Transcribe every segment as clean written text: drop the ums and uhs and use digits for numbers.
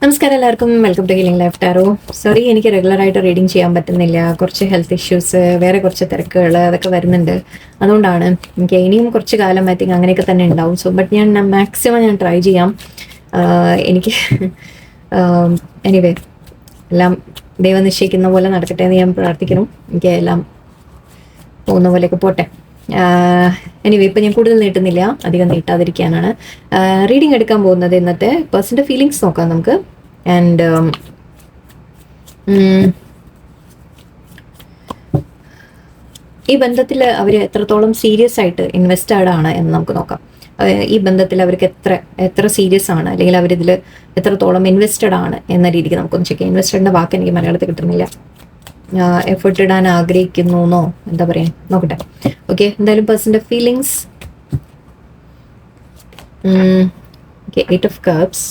നമസ്കാരം എല്ലാവർക്കും. Welcome to healing life tarot. Sorry, എനിക്ക് റെഗുലറായിട്ട് റീഡിങ് ചെയ്യാൻ പറ്റുന്നില്ല. കുറച്ച് ഹെൽത്ത് ഇഷ്യൂസ്, വേറെ കുറച്ച് തിരക്കുകൾ അതൊക്കെ വരുന്നുണ്ട്. അതുകൊണ്ടാണ് എനിക്ക് ഇനിയും കുറച്ച് കാലം ഐ തിങ്ക് അങ്ങനെയൊക്കെ തന്നെ ഉണ്ടാവും. സോ ബട്ട് ഞാൻ മാക്സിമം ട്രൈ ചെയ്യാം. എനിക്ക് എനിവേ എല്ലാം ദൈവം നിശ്ചയിക്കുന്ന പോലെ നടക്കട്ടെ എന്ന് ഞാൻ പ്രാർത്ഥിക്കണം. എനിക്ക് എല്ലാം പോകുന്ന പോലെയൊക്കെ പോട്ടെ. എനിവേ ഇപ്പം ഞാൻ കൂടുതൽ നീട്ടുന്നില്ല, അധികം നീട്ടാതിരിക്കാനാണ് റീഡിങ് എടുക്കാൻ പോകുന്നത്. ഇന്നത്തെ പേഴ്സൻ്റെ ഫീലിങ്സ് നോക്കാം നമുക്ക്. ആൻഡ് ഈ ബന്ധത്തിൽ അവർ എത്രത്തോളം സീരിയസ് ആയിട്ട് ഇൻവെസ്റ്റഡ് ആണ് എന്ന് നമുക്ക് നോക്കാം. ഈ ബന്ധത്തിൽ അവർക്ക് എത്ര സീരിയസ് ആണ്, അല്ലെങ്കിൽ അവരിതിൽ എത്രത്തോളം ഇൻവെസ്റ്റഡ് ആണ് എന്ന രീതിക്ക് നമുക്കൊന്ന് ചെക്ക് ചെയ്യാം. ഇൻവെസ്റ്റഡിൻ്റെ വാക്ക് എനിക്ക് മലയാളത്തിൽ കിട്ടുന്നില്ല. എഫേർട്ട് ഇടാൻ ആഗ്രഹിക്കുന്നു എന്നോ എന്താ പറയാ, നോക്കട്ടെ. ഓക്കെ, എന്തായാലും പേഴ്സൻ്റെ feelings. Okay, 8 of Cups,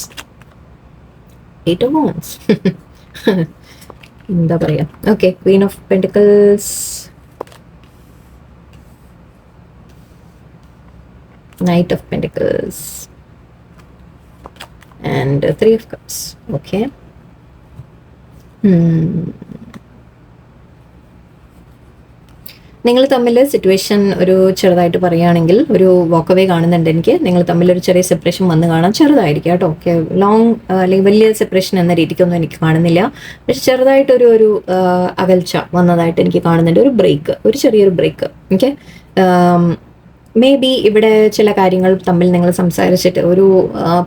8 of Wands. എന്താ പറയാ. Okay, Queen of Pentacles, Knight of Pentacles and 3 of Cups. Okay. നിങ്ങൾ തമ്മിൽ സിറ്റുവേഷൻ ഒരു ചെറുതായിട്ട് പറയുകയാണെങ്കിൽ ഒരു വാക്ക് അവേ കാണുന്നുണ്ട് എനിക്ക്. നിങ്ങൾ തമ്മിൽ ഒരു ചെറിയ സെപ്പറേഷൻ വന്ന് കാണാം. ചെറുതായിരിക്കും കേട്ടോ. ഓക്കെ, ലോങ് അല്ലെങ്കിൽ വലിയ സെപ്പറേഷൻ എന്ന രീതിക്കൊന്നും എനിക്ക് കാണുന്നില്ല. പക്ഷെ ചെറുതായിട്ടൊരു അകൽച്ച വന്നതായിട്ട് എനിക്ക് കാണുന്നുണ്ട്. ഒരു ബ്രേക്ക്, ഒരു ചെറിയൊരു ബ്രേക്ക്. ഓക്കെ, മേ ബി ഇവിടെ ചില കാര്യങ്ങൾ തമ്മിൽ നിങ്ങൾ സംസാരിച്ചിട്ട് ഒരു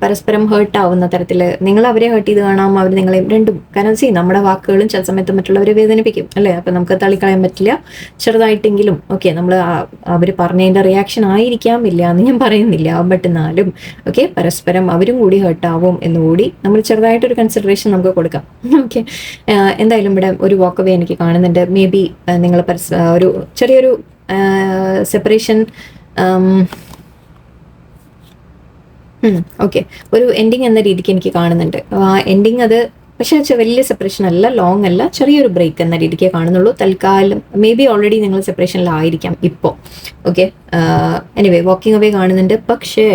പരസ്പരം ഹേർട്ട് ആവുന്ന തരത്തിൽ നിങ്ങൾ അവരെ ഹേർട്ട് ചെയ്ത് കാണാം, അവർ നിങ്ങളെ രണ്ടും. കാരണം നമ്മുടെ വാക്കുകളും ചില സമയത്ത് മറ്റുള്ളവരെ വേദനിപ്പിക്കും അല്ലേ. അപ്പം നമുക്ക് തള്ളിക്കളയാൻ പറ്റില്ല. ചെറുതായിട്ടെങ്കിലും ഓക്കെ, നമ്മൾ അവർ പറഞ്ഞതിൻ്റെ റിയാക്ഷൻ ആയിരിക്കാം, ഇല്ല എന്ന് ഞാൻ പറയുന്നില്ല. ബട്ട് എന്നാലും ഓക്കെ, പരസ്പരം അവരും കൂടി ഹേർട്ട് ആവും എന്നുകൂടി നമ്മൾ ചെറുതായിട്ടൊരു കൺസിഡറേഷൻ നമുക്ക് കൊടുക്കാം. ഓക്കെ, എന്തായാലും ഇവിടെ ഒരു വാക്ക് അവേ എനിക്ക് കാണുന്നുണ്ട്. മേ ബി നിങ്ങൾ ഒരു ചെറിയൊരു സെപ്പറേഷൻ. ഓക്കെ, ഒരു എൻഡിങ് എന്ന രീതിക്ക് എനിക്ക് കാണുന്നുണ്ട്. എൻഡിങ് അത് പക്ഷേ വലിയ സെപ്പറേഷൻ അല്ല, ലോങ് അല്ല, ചെറിയൊരു ബ്രേക്ക് എന്ന രീതിക്കേ കാണുന്നുള്ളൂ തൽക്കാലം. മേ ബി ഓൾറെഡി നിങ്ങൾ സെപ്പറേഷനിലായിരിക്കാം ഇപ്പോൾ. ഓക്കെ, എനിവേ വാക്കിംഗ് അവേ കാണുന്നുണ്ട്. പക്ഷേ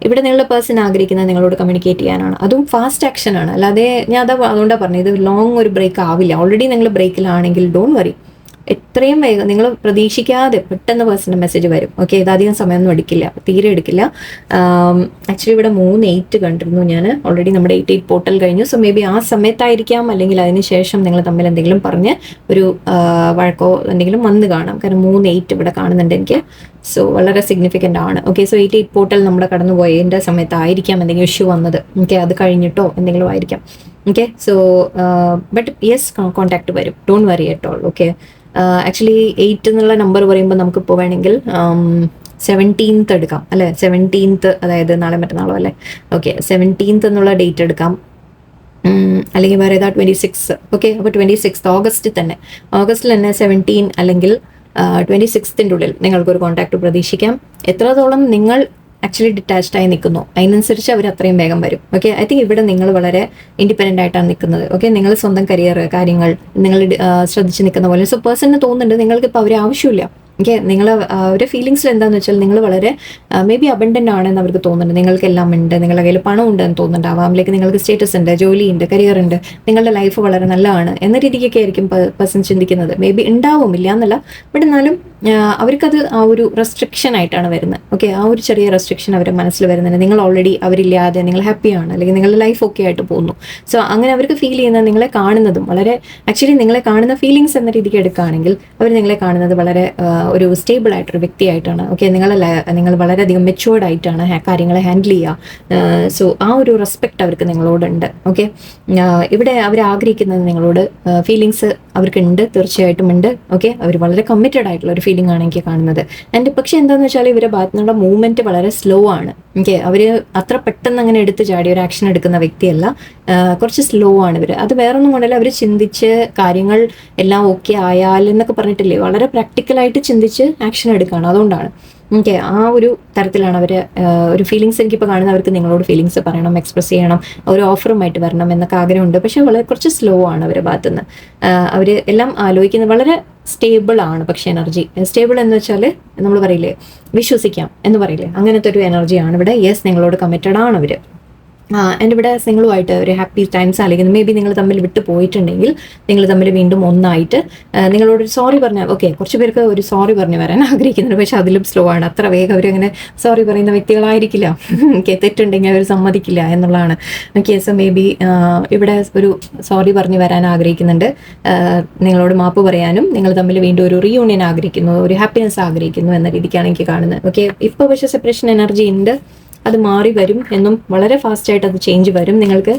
ഇവിടെ നിങ്ങളുടെ പേഴ്സൺ ആഗ്രഹിക്കുന്നത് നിങ്ങളോട് കമ്മ്യൂണിക്കേറ്റ് ചെയ്യാനാണ്. അതും ഫാസ്റ്റ് ആക്ഷൻ ആണ്. അല്ലാതെ ഞാൻ അതുകൊണ്ടാണ് പറഞ്ഞത്, ഇത് ലോങ് ഒരു ബ്രേക്ക് ആവില്ല. ഓൾറെഡി നിങ്ങൾ ബ്രേക്കിലാണെങ്കിൽ ഡോണ്ട് വറി, എത്രയും വേഗം നിങ്ങൾ പ്രതീക്ഷിക്കാതെ പെട്ടെന്ന് പേഴ്സണൽ മെസ്സേജ് വരും. ഓക്കെ, ഇതധികം സമയമൊന്നും എടുക്കില്ല, തീരെ എടുക്കില്ല. ആക്ച്വലി ഇവിടെ 3-8 കണ്ടിരുന്നു ഞാൻ ഓൾറെഡി. നമ്മുടെ 8 പോർട്ടൽ കഴിഞ്ഞു. സോ മേ ബി ആ സമയത്തായിരിക്കാം, അല്ലെങ്കിൽ അതിന് ശേഷം നിങ്ങൾ തമ്മിൽ എന്തെങ്കിലും പറഞ്ഞ് ഒരു വഴക്കോ എന്തെങ്കിലും വന്ന് കാണാം. കാരണം 3-8 ഇവിടെ കാണുന്നുണ്ട് എനിക്ക്. സോ വളരെ സിഗ്നിഫിക്കൻ്റ് ആണ്. ഓക്കെ, സോ 8 പോർട്ടൽ നമ്മുടെ കടന്നു പോയതിൻ്റെ സമയത്തായിരിക്കാം എന്തെങ്കിലും ഇഷ്യൂ വന്നത്. ഓക്കെ, അത് കഴിഞ്ഞിട്ടോ എന്തെങ്കിലും ആയിരിക്കാം. Okay, so but yes, contact വരും, don't worry at all. Okay, actually 8 എന്നുള്ള നമ്പർ പറയുമ്പോൾ നമുക്കിപ്പോൾ വേണമെങ്കിൽ 17th എടുക്കാം അല്ലേ. 17th, അതായത് നാളെ മറ്റന്നാളോ അല്ലേ. ഓക്കെ, 17th എന്നുള്ള ഡേറ്റ് എടുക്കാം. അല്ലെങ്കിൽ വേറെ ഏതാ 26. ഓക്കെ, അപ്പോൾ 26 ഓഗസ്റ്റിൽ തന്നെ 17 അല്ലെങ്കിൽ 26ൻ്റെ ഉള്ളിൽ നിങ്ങൾക്കൊരു കോൺടാക്ട് പ്രതീക്ഷിക്കാം. എത്രത്തോളം നിങ്ങൾ ആക്ച്വലി ഡിറ്റാച്ച്ഡ് ആയി നിൽക്കുന്നു അതിനനുസരിച്ച് അവർ അത്രയും വേഗം വരും. ഓക്കെ, ഐ തിങ്ക് ഇവിടെ നിങ്ങൾ വളരെ ഇൻഡിപെൻഡൻ്റ് ആയിട്ടാണ് നിൽക്കുന്നത്. ഓക്കെ, നിങ്ങൾ സ്വന്തം കരിയർ കാര്യങ്ങൾ നിങ്ങൾ ശ്രദ്ധിച്ച് നിൽക്കുന്ന പോലെ. സോ പേഴ്സണിന് തോന്നുന്നുണ്ട് നിങ്ങൾക്കിപ്പോൾ അവരെ ആവശ്യമില്ല. ഓക്കെ, നിങ്ങൾ അവരുടെ ഫീലിങ്സിൽ എന്താണെന്ന് വെച്ചാൽ നിങ്ങൾ വളരെ മേ ബി അബണ്ടൻ്റ് ആണെന്ന് അവർക്ക് തോന്നുന്നുണ്ട്. നിങ്ങൾക്കെല്ലാം ഉണ്ട്, നിങ്ങളുടെ കയ്യിൽ പണം ഉണ്ടെന്ന് തോന്നുന്നുണ്ടാവാം, അല്ലെങ്കിൽ നിങ്ങൾക്ക് സ്റ്റേറ്റസ് ഉണ്ട്, ജോലിയുണ്ട്, കരിയർ ഉണ്ട്, നിങ്ങളുടെ ലൈഫ് വളരെ നല്ലതാണ് എന്ന രീതിക്കൊക്കെ ആയിരിക്കും പേഴ്സൺ ചിന്തിക്കുന്നത്. മേ ബി ഉണ്ടാവും, ഇല്ല എന്നല്ല. ബട്ട് എന്നാലും അവർക്കത് ആ ഒരു റെസ്ട്രിക്ഷൻ ആയിട്ടാണ് വരുന്നത്. ഓക്കെ, ആ ഒരു ചെറിയ റെസ്ട്രിക്ഷൻ അവരുടെ മനസ്സിൽ വരുന്നുണ്ട്. നിങ്ങൾ ഓൾറെഡി അവരില്ലാതെ നിങ്ങൾ ഹാപ്പിയാണ്, അല്ലെങ്കിൽ നിങ്ങളുടെ ലൈഫ് ഓക്കെ ആയിട്ട് പോകുന്നു. സോ അങ്ങനെ അവർക്ക് ഫീൽ ചെയ്യുന്ന നിങ്ങളെ കാണുന്നതും വളരെ ആക്ച്വലി നിങ്ങളെ കാണുന്ന ഫീലിങ്സ് എന്ന രീതിക്ക് എടുക്കുകയാണെങ്കിൽ അവർ നിങ്ങളെ കാണുന്നത് വളരെ ഒരു സ്റ്റേബിൾ ആയിട്ടൊരു വ്യക്തിയായിട്ടാണ്. ഓക്കെ, നിങ്ങൾ വളരെയധികം മെച്ചുവേർഡ് ആയിട്ടാണ് കാര്യങ്ങളെ ഹാൻഡിൽ ചെയ്യുക. സോ ആ ഒരു റെസ്പെക്റ്റ് അവർക്ക് നിങ്ങളോടുണ്ട്. ഓക്കെ, ഇവിടെ അവർ ആഗ്രഹിക്കുന്നത് നിങ്ങളോട് ഫീലിങ്സ് അവർക്കുണ്ട്, തീർച്ചയായിട്ടും ഉണ്ട്. ഓക്കെ, അവർ വളരെ കമ്മിറ്റഡ് ആയിട്ടുള്ള ഒരു ഫീലിംഗ് ആണ് എനിക്ക് കാണുന്നത്. ആൻഡ് പക്ഷെ എന്താണെന്ന് വെച്ചാൽ ഇവരുടെ ഭാഗത്തു നിന്നുള്ള മൂവ്മെൻറ്റ് വളരെ സ്ലോ ആണ്. ഓക്കെ, അവർ അത്ര പെട്ടെന്ന് അങ്ങനെ എടുത്ത് ചാടി ഒരു ആക്ഷൻ എടുക്കുന്ന വ്യക്തിയല്ല, കുറച്ച് സ്ലോ ആണ് ഇവർ. അത് വേറൊന്നും കൊണ്ടല്ല, അവർ ചിന്തിച്ച് കാര്യങ്ങൾ എല്ലാം ഓക്കെ ആയാലെന്നൊക്കെ പറഞ്ഞിട്ടില്ലേ, വളരെ പ്രാക്ടിക്കലായിട്ട് ചിന്തിച്ച് ആക്ഷൻ എടുക്കുകയാണ്. അതുകൊണ്ടാണ് ഓക്കെ, ആ ഒരു തരത്തിലാണ് അവർ ഒരു ഫീലിങ്സ് എനിക്കിപ്പോൾ കാണുന്നത്. അവർക്ക് നിങ്ങളോട് ഫീലിങ്സ് പറയണം, എക്സ്പ്രസ് ചെയ്യണം, ഒരു ഓഫറുമായിട്ട് വരണം എന്നൊക്കെ ആഗ്രഹമുണ്ട്. പക്ഷെ വളരെ കുറച്ച് സ്ലോ ആണ് അവരുടെ ഭാഗത്തുനിന്ന്. അവർ എല്ലാം ആലോചിക്കുന്നത് വളരെ സ്റ്റേബിൾ ആണ്. പക്ഷെ എനർജി സ്റ്റേബിൾ എന്ന് വെച്ചാൽ നമ്മൾ പറയില്ലേ, വിശ്വസിക്കാം എന്ന് പറയില്ലേ, അങ്ങനത്തെ ഒരു എനർജിയാണ് ഇവിടെ. യെസ്, നിങ്ങളോട് കമ്മിറ്റഡ് ആണ് അവർ. എൻ്റെ ഇവിടെ നിങ്ങളുമായിട്ട് ഒരു ഹാപ്പി ടൈംസ് അല്ലെങ്കിൽ മേ ബി നിങ്ങൾ തമ്മിൽ വിട്ടു പോയിട്ടുണ്ടെങ്കിൽ നിങ്ങൾ തമ്മിൽ വീണ്ടും ഒന്നായിട്ട് നിങ്ങളോട് ഒരു സോറി പറഞ്ഞാൽ ഓക്കെ. കുറച്ച് പേർക്ക് ഒരു സോറി പറഞ്ഞു വരാൻ ആഗ്രഹിക്കുന്നുണ്ട്, പക്ഷെ അതിലും സ്ലോ ആണ്. അത്ര വേഗം അവരങ്ങനെ സോറി പറയുന്ന വ്യക്തികളായിരിക്കില്ല. ഓക്കെ, തെറ്റുണ്ടെങ്കിൽ അവർ സമ്മതിക്കില്ല എന്നുള്ളതാണ്. ഓക്കെ, സോ മേ ബി ഇവിടെ ഒരു സോറി പറഞ്ഞു വരാൻ ആഗ്രഹിക്കുന്നുണ്ട്, നിങ്ങളോട് മാപ്പ് പറയാനും നിങ്ങൾ തമ്മിൽ വീണ്ടും ഒരു റീയൂണിയൻ ആഗ്രഹിക്കുന്നു, ഒരു ഹാപ്പിനെസ് ആഗ്രഹിക്കുന്നു എന്ന രീതിക്കാണ് എനിക്ക് കാണുന്നത്. ഓക്കെ, ഇപ്പോൾ പക്ഷേ സെപ്പറേഷൻ എനർജി ഉണ്ട്, അത് മാറി വരും എന്നും വളരെ ഫാസ്റ്റായിട്ട് അത് ചേഞ്ച് വരും. നിങ്ങൾക്ക്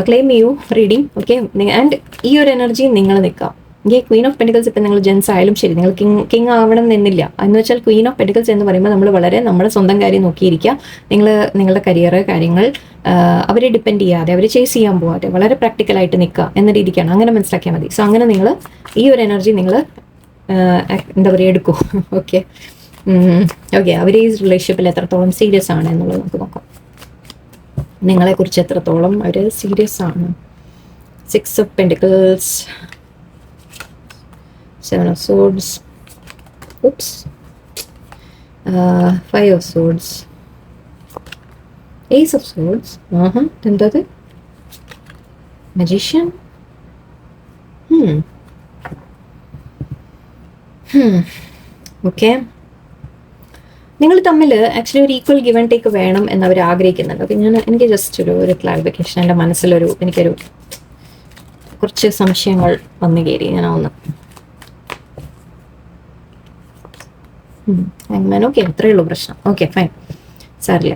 ക്ലെയിം ചെയ്യൂ റീഡിങ്. ഓക്കെ, ആൻഡ് ഈ ഒരു എനർജി നിങ്ങൾ നിൽക്കാം. ഓക്കെ, ക്വീൻ ഓഫ് പെൻറ്റിക്കൽസ് ഇപ്പം നിങ്ങൾ ജെൻസ് ആയാലും ശരി, നിങ്ങൾ കിങ് ആവണം എന്നില്ല. എന്ന് വെച്ചാൽ ക്വീൻ ഓഫ് പെൻറ്റിക്കൽസ് എന്ന് പറയുമ്പോൾ നമ്മൾ വളരെ നമ്മുടെ സ്വന്തം കാര്യം നോക്കിയിരിക്കുക. നിങ്ങളുടെ കരിയർ കാര്യങ്ങൾ അവരെ ഡിപ്പെൻഡ് ചെയ്യാതെ, അവരെ ചേസ് ചെയ്യാൻ പോകാതെ വളരെ പ്രാക്ടിക്കലായിട്ട് നിൽക്കുക എന്ന രീതിക്കാണ്. അങ്ങനെ മനസ്സിലാക്കിയാൽ മതി. സോ അങ്ങനെ നിങ്ങൾ ഈ ഒരു എനർജി നിങ്ങൾ എന്താ പറയുക എടുക്കൂ. ഓക്കെ ഓക്കെ, അവർ ഈ റിലേഷൻഷിപ്പിൽ എത്രത്തോളം സീരിയസ് ആണ് എന്നുള്ളത് നമുക്ക് നോക്കാം. നിങ്ങളെക്കുറിച്ച് എത്രത്തോളം അവർ സീരിയസ് ആണ്. 6 of Pentacles, 7 of Swords, oops, 5 of Swords, Ace of Swords, എന്തത് Magician, ഓക്കെ. നിങ്ങൾ തമ്മിൽ ആക്ച്വലി ഒരു ഈക്വൽ ഗിവ് ആൻഡ് ടേക്ക് വേണം എന്നവർ ആഗ്രഹിക്കുന്നുണ്ട്. ഓക്കെ, എനിക്ക് ജസ്റ്റ് ഒരു ക്ലാരിഫിക്കേഷൻ, എൻ്റെ എനിക്കൊരു കുറച്ച് സംശയങ്ങൾ വന്നു കയറി. ഞാനൊന്ന് അങ്ങനെ ഓക്കെ, അത്രയേ ഉള്ളൂ പ്രശ്നം. ഓക്കെ ഫൈൻ, സാറില്ല.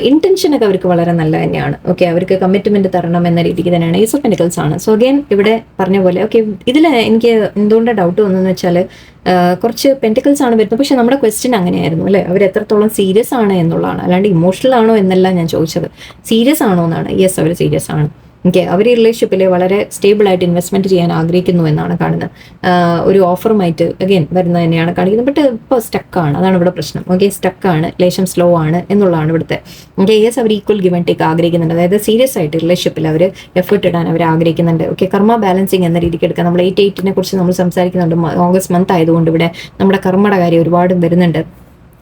ഇന്റൻഷനൊക്കെ അവർക്ക് വളരെ നല്ല തന്നെയാണ്. ഓക്കെ, അവർക്ക് കമ്മിറ്റ്മെന്റ് തരണം എന്ന രീതിക്ക് തന്നെയാണ്. ഏസ് ഓഫ് പെന്റിക്കിൾസ് ആണ്. സോ അഗൈൻ ഇവിടെ പറഞ്ഞ പോലെ ഓക്കെ, ഇതിൽ എനിക്ക് എന്തുകൊണ്ട് ഡൗട്ട് വന്നതെന്ന് വെച്ചാൽ കുറച്ച് പെന്റിക്കിൾസ് ആണ് വരുന്നത്, പക്ഷെ നമ്മുടെ ക്വസ്റ്റ്യൻ അങ്ങനെയായിരുന്നു അല്ലേ, അവർ എത്രത്തോളം സീരിയസ് ആണ് എന്നുള്ളതാണ്, അല്ലാണ്ട് ഇമോഷണൽ ആണോ എന്നല്ല ഞാൻ ചോദിച്ചത്. സീരിയസ് ആണോ എന്നാണ്. യെസ്, അവർ സീരിയസ് ആണ്. ഓക്കെ, അവർ ഈ റിലേഷൻഷിപ്പിൽ വളരെ സ്റ്റേബിൾ ആയിട്ട് ഇൻവെസ്റ്റ്മെന്റ് ചെയ്യാൻ ആഗ്രഹിക്കുന്നു എന്നാണ് കാണുന്നത്. ഒരു ഓഫറുമായിട്ട് അഗൈൻ വരുന്നത് തന്നെയാണ് കാണിക്കുന്നത്. ബട്ട് ഇപ്പോൾ സ്റ്റക്കാണ്, അതാണ് ഇവിടെ പ്രശ്നം. ഓക്കെ, സ്റ്റക്കാണ്, ലേശം സ്ലോ ആണ് എന്നുള്ളതാണ് ഇവിടുത്തെ. Okay, yes, hour equal give and take ആഗ്രഹിക്കുന്നുണ്ട്. അതായത് സീരിയസ് ആയിട്ട് റിലേഷൻഷിപ്പിൽ അവർ എഫേർട്ട് ഇടാൻ അവർ ആഗ്രഹിക്കുന്നുണ്ട്. ഓക്കെ, കർമ്മ ബാലൻസിങ് എന്ന രീതിക്ക് എടുക്കാം. നമ്മൾ 8/8 കുറിച്ച് നമ്മൾ സംസാരിക്കുന്നുണ്ട്. ഓഗസ്റ്റ് മന്ത് ആയതുകൊണ്ട് ഇവിടെ നമ്മുടെ കർമ്മയുടെ കാര്യം ഒരുപാട് വരുന്നുണ്ട്.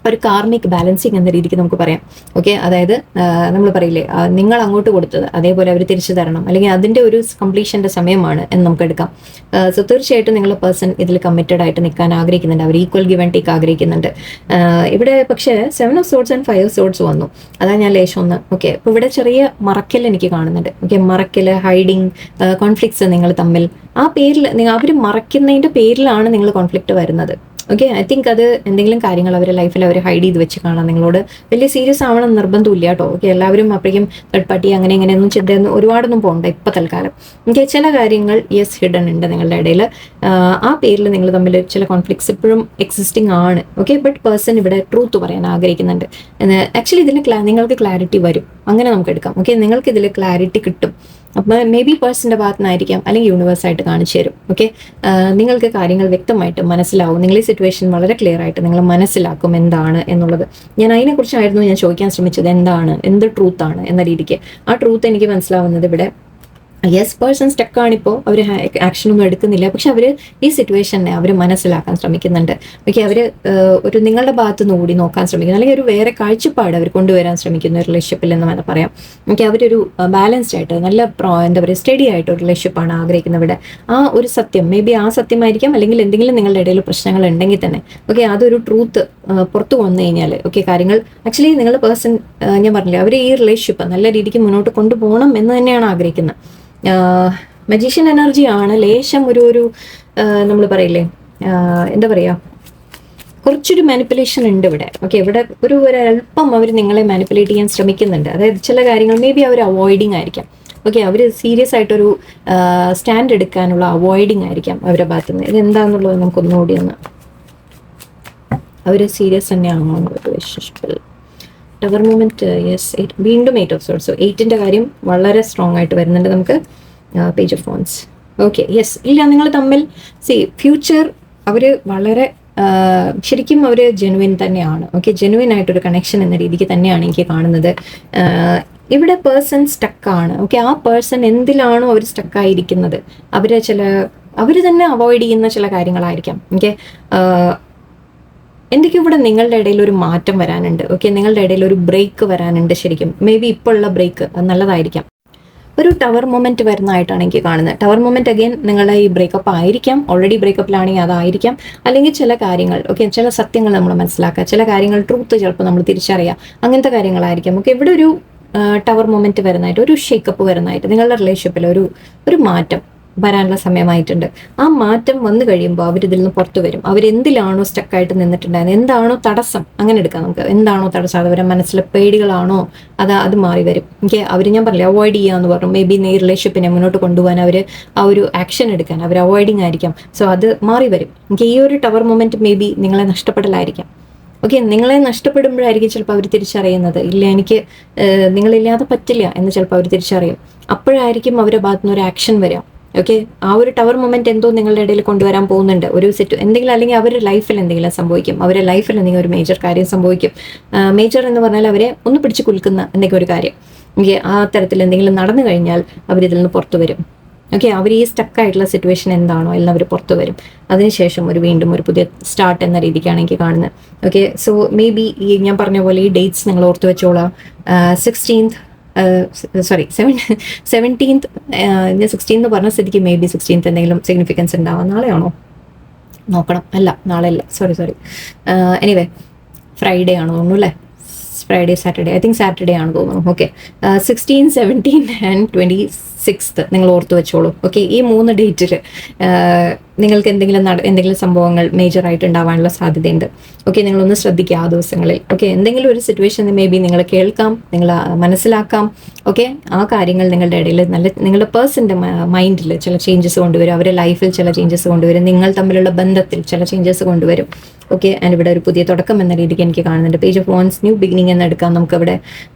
ഒരു കാർമിക് ബാലൻസിങ് എന്ന രീതിക്ക് നമുക്ക് പറയാം. ഓക്കെ, അതായത് നമ്മൾ പറയില്ലേ, നിങ്ങൾ അങ്ങോട്ട് കൊടുത്തത് അതേപോലെ അവർ തിരിച്ചു തരണം, അല്ലെങ്കിൽ അതിൻ്റെ ഒരു കംപ്ലീഷൻ്റെ സമയമാണ് എന്ന് നമുക്ക് എടുക്കാം. സോ തീർച്ചയായിട്ടും നിങ്ങളുടെ പേഴ്സൺ ഇതിൽ കമ്മിറ്റഡ് ആയിട്ട് നിൽക്കാൻ ആഗ്രഹിക്കുന്നുണ്ട്. Hour equal give and take ആഗ്രഹിക്കുന്നുണ്ട്. ഇവിടെ പക്ഷേ 7 of Swords and 5 of Swords വന്നു. അതാണ് ഞാൻ ലേശം ഒന്ന് ഓക്കെ. ഇപ്പോൾ ഇവിടെ ചെറിയ മറക്കൽ എനിക്ക് കാണുന്നുണ്ട്. ഓക്കെ, മറക്കൽ, ഹൈഡിങ്, കോൺഫ്ലിക്ട്സ് നിങ്ങൾ തമ്മിൽ ആ പേരിൽ അവർ മറയ്ക്കുന്നതിൻ്റെ പേരിലാണ് നിങ്ങൾ കോൺഫ്ലിക്റ്റ് വരുന്നത്. ഓക്കെ, ഐ തിങ്ക് അത് എന്തെങ്കിലും കാര്യങ്ങൾ അവരുടെ ലൈഫിൽ അവർ ഹൈഡ് ചെയ്ത് വെച്ച് കാണാം. നിങ്ങളോട് വലിയ സീരിയസ് ആവണം നിർബന്ധമില്ല കേട്ടോ. ഓക്കെ, എല്ലാവരും അപ്പോഴേക്കും തേർഡ് പാർട്ടി അങ്ങനെ ഇങ്ങനെയൊന്നും ചിന്തയൊന്നും ഒരുപാടൊന്നും പോകണ്ട ഇപ്പോൾ തൽക്കാലം. ഓക്കെ, ചില കാര്യങ്ങൾ യെസ് ഹിഡൻ ഉണ്ട് നിങ്ങളുടെ ഇടയിൽ. ആ പേരിൽ നിങ്ങൾ തമ്മിൽ ചില കോൺഫ്ലിക്ട്സ് ഇപ്പോഴും എക്സിസ്റ്റിംഗ് ആണ്. ഓക്കെ, ബട്ട് പേഴ്സൺ ഇവിടെ ട്രൂത്ത് പറയാൻ ആഗ്രഹിക്കുന്നുണ്ട്. ആക്ച്വലി ഇതിൽ നിങ്ങൾക്ക് ക്ലാരിറ്റി വരും, അങ്ങനെ നമുക്ക് എടുക്കാം. ഓക്കെ, നിങ്ങൾക്ക് ഇതിൽ ക്ലാരിറ്റി കിട്ടും. അപ്പം മേ ബി പേഴ്സൻ്റെ ഭാഗത്തു നിന്നായിരിക്കാം, അല്ലെങ്കിൽ യൂണിവേഴ്സായിട്ട് കാണിച്ചു തരും. ഓക്കെ, നിങ്ങൾക്ക് കാര്യങ്ങൾ വ്യക്തമായിട്ട് മനസ്സിലാവും. നിങ്ങൾ ഈ സിറ്റുവേഷൻ വളരെ ക്ലിയർ ആയിട്ട് നിങ്ങൾ മനസ്സിലാക്കും എന്താണ് എന്നുള്ളത്. ഞാൻ അതിനെക്കുറിച്ചായിരുന്നു ഞാൻ ചോദിക്കാൻ ശ്രമിച്ചത്, എന്ത് ട്രൂത്താണ് എന്ന രീതിക്ക്. ആ ട്രൂത്ത് എനിക്ക് മനസ്സിലാവുന്നത് ഇവിടെ യെസ്, പേഴ്സൺ സ്റ്റക്കാണിപ്പോൾ, അവർ ആക്ഷനൊന്നും എടുക്കുന്നില്ല, പക്ഷെ അവർ ഈ സിറ്റുവേഷനെ അവർ മനസ്സിലാക്കാൻ ശ്രമിക്കുന്നുണ്ട്. ഓക്കെ, അവർ ഒരു നിങ്ങളുടെ ഭാഗത്തു നിന്ന് കൂടി നോക്കാൻ ശ്രമിക്കുന്നു, അല്ലെങ്കിൽ ഒരു വേറെ കാഴ്ചപ്പാട് അവർ കൊണ്ടുവരാൻ ശ്രമിക്കുന്ന ഒരു റിലേഷൻഷിപ്പിൽ എന്ന് വേണം പറയാം. ഓക്കെ, അവരൊരു ബാലൻസ്ഡ് ആയിട്ട് നല്ല എന്താ പറയുക സ്റ്റഡി ആയിട്ട് ഒരു റിലേഷൻഷിപ്പാണ് ആഗ്രഹിക്കുന്നത്. ഇവിടെ ആ ഒരു സത്യം മേ ബി ആ സത്യമായിരിക്കാം, അല്ലെങ്കിൽ എന്തെങ്കിലും നിങ്ങളുടെ ഇടയിൽ പ്രശ്നങ്ങൾ ഉണ്ടെങ്കിൽ തന്നെ ഓക്കെ, അതൊരു ട്രൂത്ത് പുറത്തു വന്നു കഴിഞ്ഞാൽ ഓക്കെ, കാര്യങ്ങൾ ആക്ച്വലി നിങ്ങളുടെ പേഴ്സൺ ഞാൻ പറഞ്ഞില്ലേ, അവർ ഈ റിലേഷൻഷിപ്പ് നല്ല രീതിക്ക് മുന്നോട്ട് കൊണ്ടുപോകണം എന്ന് തന്നെയാണ് ആഗ്രഹിക്കുന്നത്. മജീഷ്യൻ എനർജി ആണ്. ലേശം ഒരു നമ്മൾ പറയില്ലേ, എന്താ പറയുക, കുറച്ചൊരു മാനിപ്പുലേഷൻ ഉണ്ട് ഇവിടെ. ഓക്കെ, ഇവിടെ ഒരു അല്പം അവർ നിങ്ങളെ മാനിപ്പുലേറ്റ് ചെയ്യാൻ ശ്രമിക്കുന്നുണ്ട്. അതായത് ചില കാര്യങ്ങൾ മേ ബി അവർ അവോയ്ഡിങ് ആയിരിക്കാം. ഓക്കെ, അവർ സീരിയസ് ആയിട്ടൊരു സ്റ്റാൻഡ് എടുക്കാനുള്ള അവോയ്ഡിങ് ആയിരിക്കാം അവരുടെ ഭാഗത്തുനിന്ന്. ഇത് എന്താണെന്നുള്ളത് നമുക്കൊന്നുകൂടി ഒന്ന്, അവർ സീരിയസ് തന്നെയാണോ റിലേഷൻഷിപ്പിൽ. ടവർ മൂവ്മെന്റ്, യെസ്, വീണ്ടും 8 of Swords. സോ 8ന്റെ കാര്യം വളരെ സ്ട്രോങ് ആയിട്ട് വരുന്നുണ്ട് നമുക്ക്. Page of phones. Okay, yes, ഇല്ല, നിങ്ങൾ തമ്മിൽ ഫ്യൂച്ചർ അവർ വളരെ ശരിക്കും അവർ ജെനുവിൻ തന്നെയാണ്. ഓക്കെ, ജെനുവിൻ ആയിട്ടൊരു കണക്ഷൻ എന്ന രീതിക്ക് തന്നെയാണ് എനിക്ക് കാണുന്നത്. ഇവിടെ പേഴ്സൺ സ്റ്റക്കാണ്. ഓക്കെ, ആ പേഴ്സൺ എന്തിലാണോ അവർ സ്റ്റക്കായിരിക്കുന്നത്, അവർ തന്നെ അവോയ്ഡ് ചെയ്യുന്ന ചില കാര്യങ്ങളായിരിക്കാം. ഓക്കെ, എന്തൊക്കെയോ ഇവിടെ നിങ്ങളുടെ ഇടയിൽ ഒരു മാറ്റം വരാനുണ്ട്. ഓക്കെ, നിങ്ങളുടെ ഇടയിൽ ഒരു ബ്രേക്ക് വരാനുണ്ട്. ശരിക്കും മേ ബി ഇപ്പോൾ ഉള്ള ബ്രേക്ക് നല്ലതായിരിക്കാം. ഒരു ടവർ മൊമെന്റ് വരുന്നതായിട്ടാണ് എനിക്ക് കാണുന്നത്. ടവർ മൊമെന്റ് അഗൈൻ നിങ്ങളുടെ ഈ ബ്രേക്കപ്പ് ആയിരിക്കാം, ഓൾറെഡി ബ്രേക്കപ്പിലാണെങ്കിൽ അതായിരിക്കാം, അല്ലെങ്കിൽ ചില കാര്യങ്ങൾ ഓക്കെ, ചില സത്യങ്ങൾ നമ്മൾ മനസ്സിലാക്കുക, ചില കാര്യങ്ങൾ ട്രൂത്ത് ചിലപ്പോൾ നമ്മൾ തിരിച്ചറിയുക, അങ്ങനത്തെ കാര്യങ്ങളായിരിക്കാം. ഓക്കെ, ഇവിടെ ഒരു ടവർ മൊമെന്റ് വരുന്നതായിട്ട്, ഒരു ഷേക്കപ്പ് വരുന്നതായിട്ട്, നിങ്ങളുടെ റിലേഷൻഷിപ്പിൽ ഒരു മാറ്റം വരാനുള്ള സമയമായിട്ടുണ്ട്. ആ മാറ്റം വന്നു കഴിയുമ്പോൾ അവരിതിൽ നിന്ന് പുറത്തു വരും. അവരെന്തിലാണോ സ്റ്റക്കായിട്ട് നിന്നിട്ടുണ്ടായിരുന്നത്, എന്താണോ തടസ്സം, അങ്ങനെ എടുക്കാം നമുക്ക്. എന്താണോ തടസ്സം, അവരുടെ മനസ്സിലെ പേടികളാണോ, അത് മാറി വരും. എനിക്ക് അവർ, ഞാൻ പറഞ്ഞില്ല, അവോയ്ഡ് ചെയ്യാന്ന് പറഞ്ഞു. മേ ബി ഈ റിലേഷൻഷിപ്പിനെ മുന്നോട്ട് കൊണ്ടുപോകാൻ അവർ ആ ഒരു ആക്ഷൻ എടുക്കാൻ അവർ അവോയ്ഡിങ് ആയിരിക്കാം. സോ അത് മാറി വരും. എനിക്ക് ഈ ഒരു ടവർ മൊമെന്റ് മേ ബി നിങ്ങളെ നഷ്ടപ്പെടലായിരിക്കാം. ഓക്കെ, നിങ്ങളെ നഷ്ടപ്പെടുമ്പോഴായിരിക്കും ചിലപ്പോൾ അവർ തിരിച്ചറിയുന്നത്, ഇല്ല എനിക്ക് നിങ്ങളില്ലാതെ പറ്റില്ല എന്ന് ചിലപ്പോൾ അവർ തിരിച്ചറിയും. അപ്പോഴായിരിക്കും അവരുടെ ഭാഗത്തുനിന്ന് ഒരു ആക്ഷൻ വരിക. ഓക്കെ, ആ ഒരു ടവർ മൊമെന്റ് എന്തോ നിങ്ങളുടെ ഇടയിൽ കൊണ്ടുവരാൻ പോകുന്നുണ്ട്. ഒരു എന്തെങ്കിലും, അല്ലെങ്കിൽ അവരുടെ ലൈഫിൽ എന്തെങ്കിലും സംഭവിക്കും, അവരുടെ ലൈഫിൽ എന്തെങ്കിലും ഒരു മേജർ കാര്യം സംഭവിക്കും. മേജർ എന്ന് പറഞ്ഞാൽ അവരെ ഒന്ന് പിടിച്ച് കുലുക്കുന്ന എന്തെങ്കിലും ഒരു കാര്യം. ഓക്കെ, ആ തരത്തിൽ എന്തെങ്കിലും നടന്നു കഴിഞ്ഞാൽ അവരിതിൽ നിന്ന് പുറത്തു വരും. ഓക്കെ, അവർ ഈ സ്റ്റക്കായിട്ടുള്ള സിറ്റുവേഷൻ എന്താണോ എല്ലാം അവർ പുറത്തു വരും. അതിനുശേഷം വീണ്ടും ഒരു പുതിയ സ്റ്റാർട്ട് എന്ന രീതിക്കാണ് എനിക്ക് കാണുന്നത്. ഓക്കെ, സോ മേ ബി ഈ ഞാൻ പറഞ്ഞ പോലെ ഈ ഡേറ്റ്സ് നിങ്ങൾ ഓർത്ത് വെച്ചോളാം. 16th 17th 16 എന്ന് പറഞ്ഞ സ്ഥിതിക്ക് മേ ബി 16th എന്തെങ്കിലും സിഗ്നിഫിക്കൻസ് ഉണ്ടാവാം. നാളെയാണോ നോക്കണം, അല്ല നാളെ അല്ല, സോറി എനിവേ ഫ്രൈഡേ ആണോ തോന്നുന്നു അല്ലേ, Friday Saturday, I think Saturday ആണ് തോന്നുന്നു. ഓക്കെ, 16, 17 ആൻഡ് 26 നിങ്ങൾ ഓർത്ത് വെച്ചോളൂ. ഓക്കെ, ഈ 3 ഡേറ്റിൽ നിങ്ങൾക്ക് എന്തെങ്കിലും സംഭവങ്ങൾ മേജറായിട്ട് ഉണ്ടാവാനുള്ള സാധ്യതയുണ്ട്. ഓക്കെ, നിങ്ങളൊന്ന് ശ്രദ്ധിക്കുക ആ ദിവസങ്ങളിൽ. ഓക്കെ, എന്തെങ്കിലും ഒരു സിറ്റുവേഷൻ മേ ബി നിങ്ങൾ കേൾക്കാം, നിങ്ങൾ മനസ്സിലാക്കാം. ഓക്കെ, ആ കാര്യങ്ങൾ നിങ്ങളുടെ ഇടയിൽ നിങ്ങളുടെ പേഴ്സൻ്റെ മൈൻഡിൽ ചില ചേഞ്ചസ് കൊണ്ടുവരും, അവരുടെ ലൈഫിൽ ചില ചേഞ്ചസ് കൊണ്ടുവരും, നിങ്ങൾ തമ്മിലുള്ള ബന്ധത്തിൽ ചില ചേഞ്ചസ് കൊണ്ടുവരും. ഓക്കെ, ആൻഡ് ഇവിടെ ഒരു പുതിയ തുടക്കം എന്ന രീതിക്ക് എനിക്ക് കാണുന്നുണ്ട്. Page of wands, new beginning എന്ന് എടുക്കാം നമുക്കവിടെ.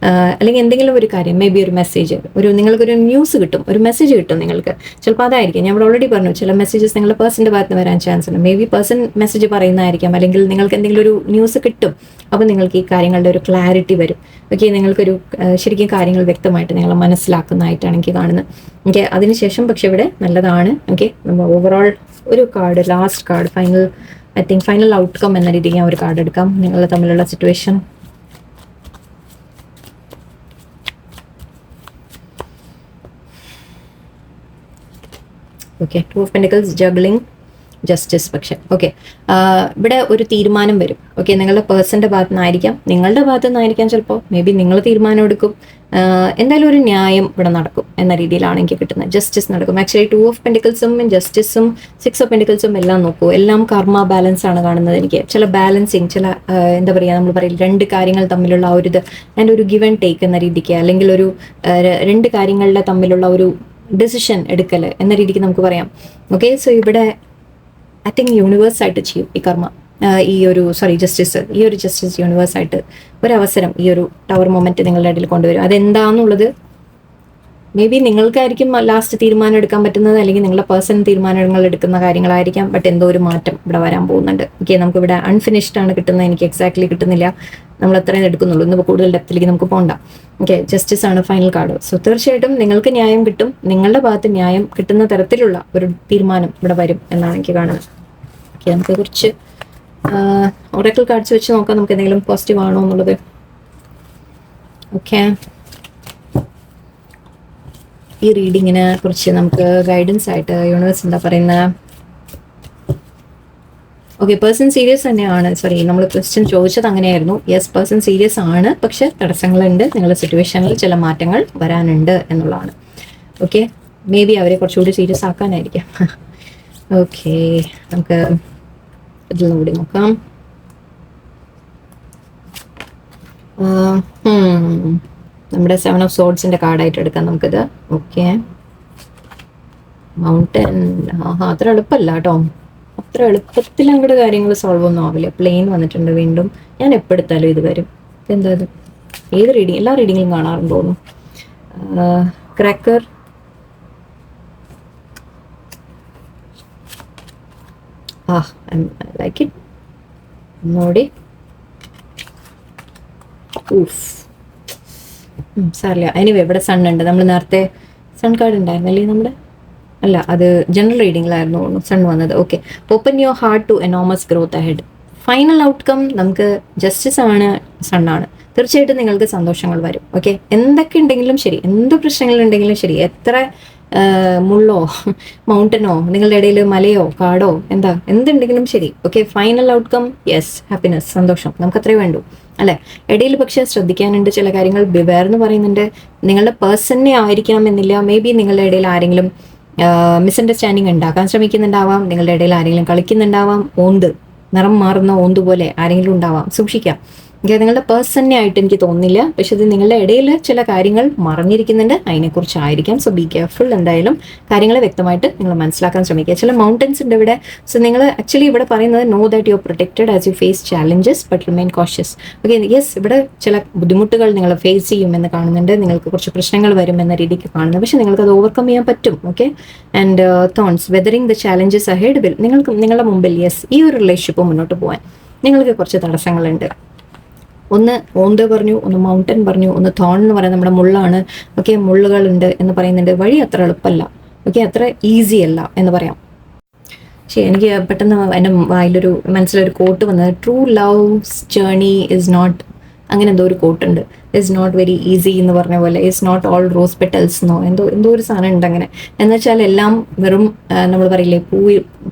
അല്ലെങ്കിൽ എന്തെങ്കിലും ഒരു കാര്യം, മേ ബി ഒരു മെസ്സേജ്, നിങ്ങൾക്കൊരു ന്യൂസ് കിട്ടും, ഒരു മെസ്സേജ് കിട്ടും നിങ്ങൾക്ക്. ചിലപ്പോൾ അതായിരിക്കും, ഞാൻ ഇവിടെ ഓൾറെഡി പറഞ്ഞു, ചില മെസ്സേജസ് നിങ്ങളുടെ പേഴ്സൻ്റെ ഭാഗത്ത് നിന്ന് വരാൻ ചാൻസ് ഉണ്ട്. മേ ബി പേഴ്സൺ മെസ്സേജ് പറയുന്നതായിരിക്കാം, അല്ലെങ്കിൽ നിങ്ങൾക്ക് എന്തെങ്കിലും ഒരു ന്യൂസ് കിട്ടും. അപ്പോൾ നിങ്ങൾക്ക് ഈ കാര്യങ്ങളുടെ ഒരു ക്ലാരിറ്റി വരും. ഓക്കെ, നിങ്ങൾക്കൊരു ശരിക്കും കാര്യങ്ങൾ വ്യക്തമായിട്ട് നിങ്ങൾ മനസ്സിലാക്കുന്നതായിട്ടാണ് എനിക്ക് കാണുന്നത്. ഓക്കെ, അതിനുശേഷം പക്ഷെ ഇവിടെ നല്ലതാണ്. ഓക്കെ, നമ്മൾ ഓവറോൾ ഒരു card, last card, final outcome എന്ന രീതിയിൽ ഞാൻ ഒരു കാർഡ് എടുക്കാം. നിങ്ങൾ തമ്മിലുള്ള situation. Okay, 2 of Pentacles, juggling, justice. പക്ഷെ ഓക്കെ, ഇവിടെ ഒരു തീരുമാനം വരും. ഓക്കെ, നിങ്ങളുടെ പേഴ്സൻ്റെ ഭാഗത്തു നിന്നായിരിക്കാം, നിങ്ങളുടെ ഭാഗത്തു നിന്നായിരിക്കാം, ചിലപ്പോൾ മേ ബി നിങ്ങൾ തീരുമാനം എടുക്കും. എന്തായാലും ഒരു ന്യായം ഇവിടെ നടക്കും എന്ന രീതിയിലാണ് എനിക്ക് കിട്ടുന്നത്. ജസ്റ്റിസ് നടക്കും. ആക്ച്വലി 2 of Pentaclesഉം ജസ്റ്റിസും 6 of Pentaclesഉം എല്ലാം നോക്കൂ, എല്ലാം കർമ്മ ബാലൻസ് ആണ് കാണുന്നത് എനിക്ക്. ചില ബാലൻസിങ്, ചില എന്താ പറയുക, നമ്മൾ പറയില്ല, 2 കാര്യങ്ങൾ തമ്മിലുള്ള ആ ഒരു ഇത്, ആൻഡ് ഒരു ഗിവ് ആൻഡ് ടേക്ക് എന്ന രീതിക്ക്, അല്ലെങ്കിൽ ഒരു 2 കാര്യങ്ങളുടെ തമ്മിലുള്ള ഒരു ഡിസിഷൻ എടുക്കൽ എന്ന രീതിക്ക് നമുക്ക് പറയാം. ഓക്കെ, സോ ഇവിടെ ഐ തിങ്ക് യൂണിവേഴ്സായിട്ട് ചെയ്യും ഈ കർമ്മ, ജസ്റ്റിസ്, ഈ ഒരു ജസ്റ്റിസ് യൂണിവേഴ്സായിട്ട് ഒരവസരം ഈ ഒരു ടവർ മൊമെന്റ് നിങ്ങളുടെ ഇടയിൽ കൊണ്ടുവരും. അതെന്താണെന്നുള്ളത് മേ ബി നിങ്ങൾക്കായിരിക്കും ലാസ്റ്റ് തീരുമാനം എടുക്കാൻ പറ്റുന്നത്, അല്ലെങ്കിൽ നിങ്ങളുടെ പേഴ്സൺ തീരുമാനങ്ങൾ എടുക്കുന്ന കാര്യങ്ങളായിരിക്കാം. ബട്ട് എന്തോ ഒരു മാറ്റം ഇവിടെ വരാൻ പോകുന്നുണ്ട്. ഓക്കെ, നമുക്കിവിടെ അൺഫിനിഷ്ഡ് ആണ് കിട്ടുന്നത്, എനിക്ക് എക്സാക്ട്ലി കിട്ടുന്നില്ല, നമ്മൾ അത്രയും എടുക്കുന്നുള്ളൂ. ഇന്ന് കൂടുതൽ ഡെപ്തിലേക്ക് നമുക്ക് പോകണ്ട. ഓക്കെ, ജസ്റ്റിസ് ആണ് ഫൈനൽ കാർഡ്. സോ തീർച്ചയായിട്ടും നിങ്ങൾക്ക് ന്യായം കിട്ടും, നിങ്ങളുടെ ഭാഗത്ത് ന്യായം കിട്ടുന്ന തരത്തിലുള്ള ഒരു തീരുമാനം ഇവിടെ വരും എന്നാണ് എനിക്ക് കാണുന്നത്. ഓക്കെ, നമുക്ക് കുറച്ച് ഒറാക്കിൾ കാർഡ്സ് വെച്ച് നോക്കാം, നമുക്ക് എന്തെങ്കിലും പോസിറ്റീവ് ആണോ എന്നുള്ളത്. ഓക്കെ, ഈ റീഡിങ്ങിനെ കുറിച്ച് നമുക്ക് ഗൈഡൻസ് ആയിട്ട് യൂണിവേഴ്സ് എന്താ പറയുന്നത്? ഓക്കെ, പേഴ്സൺ സീരിയസ് തന്നെയാണ്. സോറി, നമ്മൾ ക്വസ്റ്റ്യൻ ചോദിച്ചത് അങ്ങനെയായിരുന്നു. യെസ്, പേഴ്സൺ സീരിയസ് ആണ്, പക്ഷെ തടസ്സങ്ങളുണ്ട്, നിങ്ങളുടെ സിറ്റുവേഷനിൽ ചില മാറ്റങ്ങൾ വരാനുണ്ട് എന്നുള്ളതാണ്. ഓക്കെ, മേ ബി അവരെ കുറച്ചുകൂടി സീരിയസ് ആക്കാനായിരിക്കാം. ഓക്കെ, നമുക്ക് ഇതിൽ കൂടി നോക്കാം. നമ്മുടെ 7 of Swordsന്റെ കാർഡായിട്ട് എടുക്കാം നമുക്കിത്. Okay, mountain. അത്ര എളുപ്പമല്ല കേട്ടോ, അത്ര എളുപ്പത്തിൽ അങ്ങോട്ട് കാര്യങ്ങൾ സോൾവ് ഒന്നും ആവില്ല. പ്ലെയിൻ വന്നിട്ടുണ്ട് വീണ്ടും. ഞാൻ എപ്പോൾ എടുത്താലും ഇത് വരും. എന്താ ഇത്? ഏത് റീഡിങ്, എല്ലാ റീഡിങ്ങിലും കാണാറുണ്ട് തോന്നുന്നു. Cracker, I like it. നോടി, സാറില്ല. എനിവേ ഇവിടെ സൺ ഉണ്ട്. നമ്മൾ നേരത്തെ സൺ കാർഡ് ഉണ്ടായിരുന്നല്ലേ നമ്മുടെ? അല്ല, അത് ജനറൽ റീഡിങ്ങിലായിരുന്നു സൺ വന്നത്. Okay, open your heart to enormous growth ahead. Final outcome നമുക്ക് ജസ്റ്റിസ് ആണ്, സണ്ണാണ്. തീർച്ചയായിട്ടും നിങ്ങൾക്ക് സന്തോഷങ്ങൾ വരും. ഓക്കെ, എന്തൊക്കെ ഉണ്ടെങ്കിലും ശരി, എന്ത് പ്രശ്നങ്ങളുണ്ടെങ്കിലും ശരി, എത്ര മുള്ളോ മൗണ്ടനോ നിങ്ങളുടെ ഇടയിൽ മലയോ കാടോ എന്തുണ്ടെങ്കിലും ശരി, okay, final outcome yes, happiness, സന്തോഷം, നമുക്ക് അത്രേ വേണ്ടൂ അല്ലെ. ഇടയിൽ പക്ഷെ ശ്രദ്ധിക്കാനുണ്ട് ചില കാര്യങ്ങൾ. ബിവെയർ എന്ന് പറയുന്നുണ്ട്. നിങ്ങളുടെ പേഴ്സണെ ആയിരിക്കണം എന്നില്ല. മേ ബി നിങ്ങളുടെ ഇടയിൽ ആരെങ്കിലും മിസ്അണ്ടർസ്റ്റാൻഡിങ് ഉണ്ടാക്കാൻ ശ്രമിക്കുന്നുണ്ടാവാം, നിങ്ങളുടെ ഇടയിൽ ആരെങ്കിലും കളിക്കുന്നുണ്ടാവാം, നിറം മാറുന്ന ഓന്ത് പോലെ ആരെങ്കിലും ഉണ്ടാവാം. സൂക്ഷിക്കാം. നിങ്ങളുടെ പേഴ്സണെ ആയിട്ട് എനിക്ക് തോന്നുന്നില്ല, പക്ഷെ ഇത് നിങ്ങളുടെ ഇടയിൽ ചില കാര്യങ്ങൾ മറഞ്ഞിരിക്കുന്നുണ്ട്, അതിനെക്കുറിച്ചായിരിക്കാം. So be careful. എന്തായാലും കാര്യങ്ങളെ വ്യക്തമായിട്ട് നിങ്ങൾ മനസ്സിലാക്കാൻ ശ്രമിക്കുക. ചില മൗണ്ടൻസ് ഉണ്ട് ഇവിടെ. സോ നിങ്ങൾ ആക്ച്വലി ഇവിടെ പറയുന്നത് know that you are protected as you face challenges but remain cautious. Okay, yes, ഇവിടെ ചില ബുദ്ധിമുട്ടുകൾ നിങ്ങൾ ഫേസ് ചെയ്യുമെന്ന് കാണുന്നുണ്ട്. നിങ്ങൾക്ക് കുറച്ച് പ്രശ്നങ്ങൾ വരും എന്ന രീതിക്ക് കാണുന്നു, പക്ഷെ നിങ്ങൾക്ക് അത് ഓവർകം ചെയ്യാൻ പറ്റും. Okay, and thorns weathering the challenges ahead will. നിങ്ങളുടെ മുമ്പിൽ യെസ്, ഈ ഒരു റിലേഷൻഷിപ്പ് മുന്നോട്ട് പോകാൻ നിങ്ങൾക്ക് കുറച്ച് തടസ്സങ്ങളുണ്ട്. ഒന്ന് ഓന്ത് പറഞ്ഞു, ഒന്ന് മൗണ്ടൻ പറഞ്ഞു, ഒന്ന് തോൺ എന്ന് പറയുന്നത് നമ്മുടെ മുള്ളാണ്. ഓക്കെ, മുള്ളുകളുണ്ട് എന്ന് പറയുന്നുണ്ട്. വഴി അത്ര എളുപ്പമല്ല. ഓക്കെ, അത്ര ഈസി അല്ല എന്ന് പറയാം. പക്ഷേ എനിക്ക് പെട്ടെന്ന് എൻ്റെ മനസ്സിലൊരു കോട്ട് വന്നത്, true love's journey is not, അങ്ങനെ എന്തോ ഒരു കോട്ടുണ്ട്, ഇസ് നോട്ട് വെരി ഈസി എന്ന് പറഞ്ഞ പോലെ, is not all rose petals എന്നോ എന്തോ ഒരു സാധനം ഉണ്ട് അങ്ങനെ. എന്ന് വെച്ചാൽ എല്ലാം വെറും നമ്മൾ പറയില്ലേ,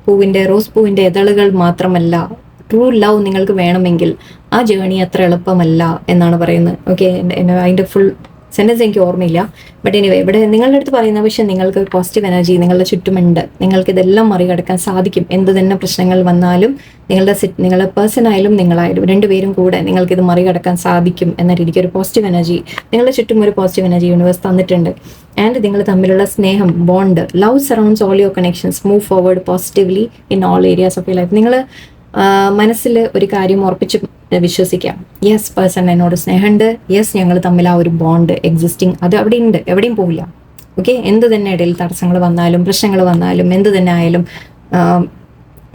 പൂവിൻ്റെ റോസ് പൂവിൻ്റെ ഇതളുകൾ മാത്രമല്ല. ട്രൂ ലവ് നിങ്ങൾക്ക് വേണമെങ്കിൽ ആ ജേണി അത്ര എളുപ്പമല്ല എന്നാണ് പറയുന്നത്. ഓക്കെ, അതിൻ്റെ ഫുൾ സെൻറ്റൻസ് എനിക്ക് ഓർമ്മയില്ല. ബട്ട് എനിവേ, ഇവിടെ നിങ്ങളുടെ അടുത്ത് പറയുന്ന പക്ഷേ നിങ്ങൾക്ക് പോസിറ്റീവ് എനർജി നിങ്ങളുടെ ചുറ്റുമുണ്ട്. നിങ്ങൾക്ക് ഇതെല്ലാം മറികടക്കാൻ സാധിക്കും. എന്ത് തന്നെ പ്രശ്നങ്ങൾ വന്നാലും നിങ്ങളുടെ പേഴ്സൺ ആയാലും നിങ്ങളായാലും രണ്ടുപേരും കൂടെ നിങ്ങൾക്കിത് മറികടക്കാൻ സാധിക്കും എന്ന രീതിക്ക് ഒരു പോസിറ്റീവ് എനർജി നിങ്ങളുടെ ചുറ്റും ഒരു പോസിറ്റീവ് എനർജി യൂണിവേഴ്സ് തന്നിട്ടുണ്ട്. ആൻഡ് നിങ്ങൾ തമ്മിലുള്ള സ്നേഹം, bond, love surrounds all your connections, move forward positively in all areas of your life. നിങ്ങൾ മനസ്സിൽ ഒരു കാര്യം ഉറപ്പിച്ച് വിശ്വസിക്കാം, യെസ്, പേഴ്സൺ എന്നോട് സ്നേഹമുണ്ട്, യെസ്, ഞങ്ങൾ തമ്മിൽ ആ ഒരു ബോണ്ട് എക്സിസ്റ്റിംഗ്, അത് അവിടെ ഉണ്ട്, എവിടെയും പോവില്ല. ഓക്കെ, എന്ത് തന്നെ ഇടയിൽ തടസ്സങ്ങൾ വന്നാലും പ്രശ്നങ്ങൾ വന്നാലും എന്ത് തന്നെ ആയാലും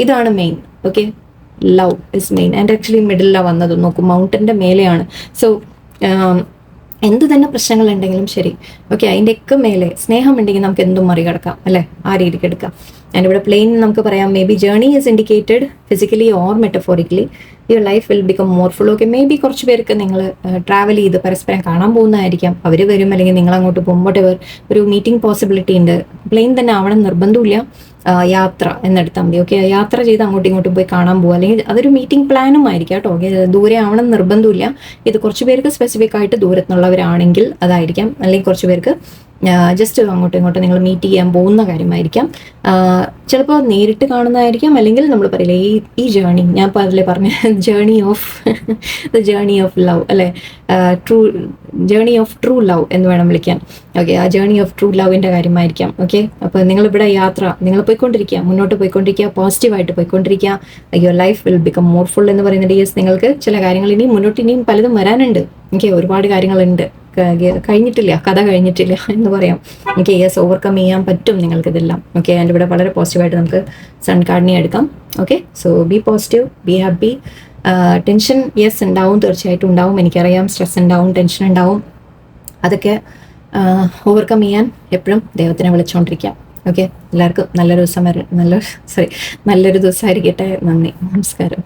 ഇതാണ് main. Okay, love is main. And actually മിഡിലാണ് വന്നത്, നോക്കും മൗണ്ടൻ്റെ മേലെയാണ്. സോ എന്ത് തന്നെ പ്രശ്നങ്ങൾ ഉണ്ടെങ്കിലും ശരി, ഓക്കെ, അതിൻ്റെയൊക്കെ മേലെ സ്നേഹം ഉണ്ടെങ്കിൽ നമുക്ക് എന്തും മറികടക്കാം അല്ലേ, ആ രീതിക്ക് എടുക്കാം. ആൻഡ് ഇവിടെ പ്ലെയിൻ നമുക്ക് പറയാം, may be journey is indicated physically or metaphorically your life will become more full. Okay, may be കുറച്ച് പേർക്ക് നിങ്ങൾ ട്രാവൽ ചെയ്ത് പരസ്പരം കാണാൻ പോകുന്നതായിരിക്കാം. അവർ വരും, അല്ലെങ്കിൽ നിങ്ങൾ അങ്ങോട്ട് പോകുമ്പോൾ ഒരു മീറ്റിംഗ് പോസിബിലിറ്റി ഉണ്ട്. പ്ലെയിൻ തന്നെ ആവണം നിർബന്ധമില്ല, യാത്ര എന്നെടുത്താൽ മതി. ഓക്കെ, യാത്ര ചെയ്ത് അങ്ങോട്ടും ഇങ്ങോട്ടും പോയി കാണാൻ പോകുക, അല്ലെങ്കിൽ അതൊരു മീറ്റിംഗ് പ്ലാനും ആയിരിക്കാം കേട്ടോ. ഓക്കെ, ദൂരെ ആവണം നിർബന്ധമില്ല. ഇത് കുറച്ച് പേർക്ക് സ്പെസിഫിക് ആയിട്ട് ദൂരത്തുനിന്നുള്ളവരാണെങ്കിൽ അതായിരിക്കാം, അല്ലെങ്കിൽ കുറച്ച് പേർക്ക് ജസ്റ്റ് അങ്ങോട്ടും ഇങ്ങോട്ടും നിങ്ങൾ മീറ്റ് ചെയ്യാൻ പോകുന്ന കാര്യമായിരിക്കാം. ചിലപ്പോൾ നേരിട്ട് കാണുന്നതായിരിക്കാം, അല്ലെങ്കിൽ നമ്മൾ പറയില്ലേ ഈ ജേർണി, ഞാൻ ഇപ്പോൾ അതിൽ പറഞ്ഞ ജേർണി ഓഫ് ലവ് അല്ലേ, ജേർണി ഓഫ് ട്രൂ ലവ് എന്ന് വേണം വിളിക്കാൻ. ഓക്കെ, ആ ജേർണി ഓഫ് ട്രൂ ലവിൻ്റെ കാര്യമായിരിക്കാം. ഓക്കെ, അപ്പോൾ നിങ്ങളിവിടെ യാത്ര, നിങ്ങൾ പോയിക്കൊണ്ടിരിക്കുക, മുന്നോട്ട് പോയിക്കൊണ്ടിരിക്കുക, പോസിറ്റീവായിട്ട് പോയിക്കൊണ്ടിരിക്കുക. Your life will become more full എന്ന് പറയുന്നത് യെസ്, നിങ്ങൾക്ക് ചില കാര്യങ്ങൾ ഇനിയും പലതും വരാനുണ്ട്. ഓക്കെ, ഒരുപാട് കാര്യങ്ങളുണ്ട്, കഴിഞ്ഞിട്ടില്ല, കഥ കഴിഞ്ഞിട്ടില്ല എന്ന് പറയാം. ഓക്കെ, യെസ്, ഓവർകം ചെയ്യാൻ പറ്റും നിങ്ങൾക്കിതെല്ലാം. ഓക്കെ, അതിൻ്റെ ഇവിടെ വളരെ പോസിറ്റീവായിട്ട് നമുക്ക് സൺ കാർഡിനെ എടുക്കാം. Okay, so B positive, be happy. Tension yes ഉണ്ടാവും, തീർച്ചയായിട്ടും ഉണ്ടാവും, എനിക്കറിയാം. സ്ട്രെസ് ഉണ്ടാവും, ടെൻഷൻ ഉണ്ടാവും. അതൊക്കെ ഓവർകം ചെയ്യാൻ എപ്പോഴും ദൈവത്തിനെ വിളിച്ചുകൊണ്ടിരിക്കാം. ഓക്കെ, എല്ലാവർക്കും നല്ലൊരു ദിവസമായിരിക്കട്ടെ. നന്ദി, നമസ്കാരം.